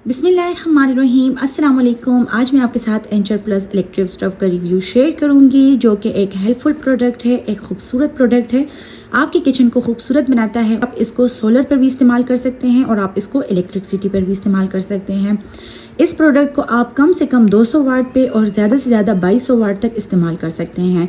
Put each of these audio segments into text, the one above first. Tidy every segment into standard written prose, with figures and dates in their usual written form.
बिस्मिल्लाहिर्रहमानिर्रहीम। अस्सलाम वालेकुम। आज मैं आपके साथ एंचर प्लस इलेक्ट्रिक स्टोव का रिव्यू शेयर करूंगी, जो कि एक हेल्पफुल प्रोडक्ट है, एक खूबसूरत प्रोडक्ट है, आपकी किचन को खूबसूरत बनाता है। आप इसको सोलर पर भी इस्तेमाल कर सकते हैं और आप इसको इलेक्ट्रिसिटी पर भी इस्तेमाल कर सकते हैं। इस प्रोडक्ट को आप कम से कम 200 वाट पे और ज़्यादा से ज़्यादा 2200 वाट तक इस्तेमाल कर सकते हैं।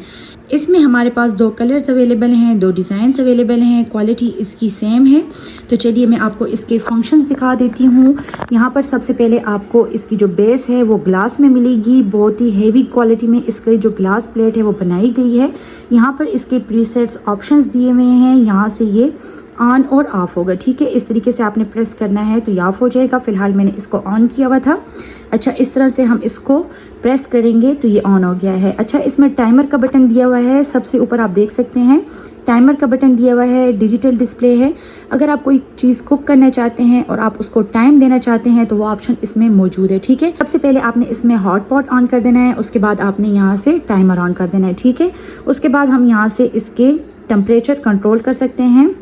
इसमें हमारे पास 2 कलर्स अवेलेबल हैं, 2 डिज़ाइंस अवेलेबल हैं, क्वालिटी इसकी सेम है। तो चलिए मैं आपको इसके फंक्शंस दिखा देती हूँ। यहाँ पर सबसे पहले आपको इसकी जो बेस है वो ग्लास में मिलेगी, बहुत ही हेवी क्वालिटी में इसकी जो ग्लास प्लेट है वो बनाई गई है। यहाँ पर इसके प्रीसेट्स ऑप्शंस दिए हुए हैं, यहाँ से ये ऑन और ऑफ होगा। ठीक है, इस तरीके से आपने प्रेस करना है तो ये ऑफ हो जाएगा। फिलहाल मैंने इसको ऑन किया हुआ था। अच्छा, इस तरह से हम इसको प्रेस करेंगे तो ये ऑन हो गया है। अच्छा, इसमें टाइमर का बटन दिया हुआ है, सबसे ऊपर आप देख सकते हैं टाइमर का बटन दिया हुआ है, डिजिटल डिस्प्ले है। अगर आप कोई चीज़ कुक करना चाहते हैं और आप उसको टाइम देना चाहते हैं तो वो ऑप्शन इसमें मौजूद है। ठीक है, सबसे पहले आपने इसमें हॉट पॉट ऑन कर देना है, उसके बाद आपने यहाँ से टाइमर ऑन कर देना है। ठीक है, उसके बाद हम यहाँ से इसके टेम्परेचर कंट्रोल कर सकते हैं,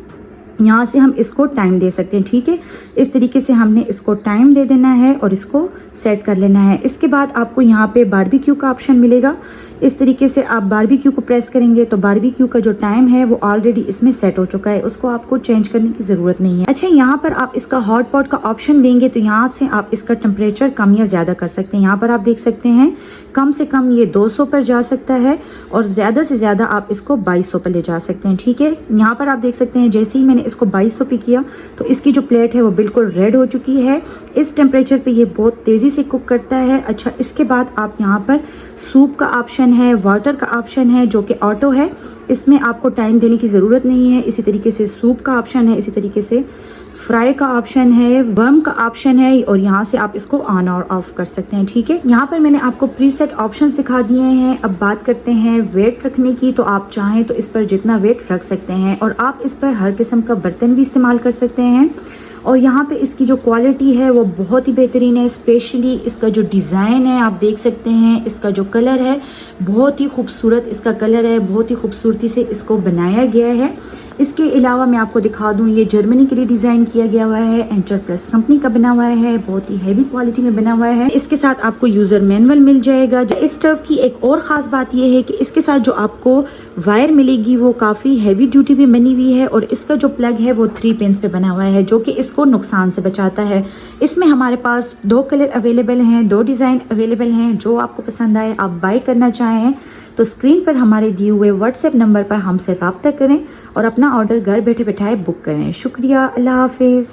यहाँ से हम इसको टाइम दे सकते हैं। ठीक है, इस तरीके से हमने इसको टाइम दे देना है और इसको सेट कर लेना है। इसके बाद आपको यहाँ पे बारबेक्यू का ऑप्शन मिलेगा। इस तरीके से आप बारबेक्यू को प्रेस करेंगे तो बारबेक्यू का जो टाइम है वो ऑलरेडी इसमें सेट हो चुका है, उसको आपको चेंज करने की ज़रूरत नहीं है। अच्छा, यहाँ पर आप इसका हॉट पॉट का ऑप्शन देंगे तो यहाँ से आप इसका टेम्परेचर कम या ज़्यादा कर सकते हैं। यहाँ पर आप देख सकते हैं कम से कम ये 200 पर जा सकता है और ज़्यादा से ज़्यादा आप इसको 2200 पर ले जा सकते हैं। ठीक है, यहाँ पर आप देख सकते हैं जैसे ही मैंने इसको 2200 पे किया तो इसकी जो प्लेट है वो बिल्कुल रेड हो चुकी है। इस टेम्परेचर पे ये बहुत तेज़ी से कुक करता है। अच्छा, इसके बाद आप यहाँ पर सूप का ऑप्शन है, वाटर का ऑप्शन है जो कि ऑटो है, इसमें आपको टाइम देने की ज़रूरत नहीं है। इसी तरीके से सूप का ऑप्शन है, इसी तरीके से फ्राई का ऑप्शन है, वर्म का ऑप्शन है और यहाँ से आप इसको ऑन और ऑफ कर सकते हैं। ठीक है, यहाँ पर मैंने आपको प्रीसेट ऑप्शंस दिखा दिए हैं। अब बात करते हैं वेट रखने की, तो आप चाहें तो इस पर जितना वेट रख सकते हैं और आप इस पर हर किस्म का बर्तन भी इस्तेमाल कर सकते हैं। और यहाँ पे इसकी जो क्वालिटी है वो बहुत ही बेहतरीन है, स्पेशली इसका जो डिज़ाइन है आप देख सकते हैं, इसका जो कलर है बहुत ही खूबसूरत इसका कलर है, बहुत ही खूबसूरती से इसको बनाया गया है। इसके अलावा मैं आपको दिखा दूं, ये जर्मनी के लिए डिज़ाइन किया गया हुआ है, एंचर प्लस कंपनी का बना हुआ है, बहुत ही हैवी क्वालिटी में बना हुआ है। इसके साथ आपको यूज़र मैनुअल मिल जाएगा। इस स्टव की एक और ख़ास बात यह है कि इसके साथ जो आपको वायर मिलेगी वो काफ़ी हैवी ड्यूटी भी बनी हुई है और इसका जो प्लग है वो 3 पिन्स पे बना हुआ है, जो कि इसको नुकसान से बचाता है। इसमें हमारे पास 2 कलर अवेलेबल हैं, 2 डिज़ाइन अवेलेबल हैं। जो आपको पसंद आए आप बाय करना चाहें तो स्क्रीन पर हमारे दिए हुए व्हाट्सएप नंबर पर हमसे रब्ता करें और अपना ऑर्डर घर बैठे बैठाए बुक करें। शुक्रिया, अल्लाह हाफिज़।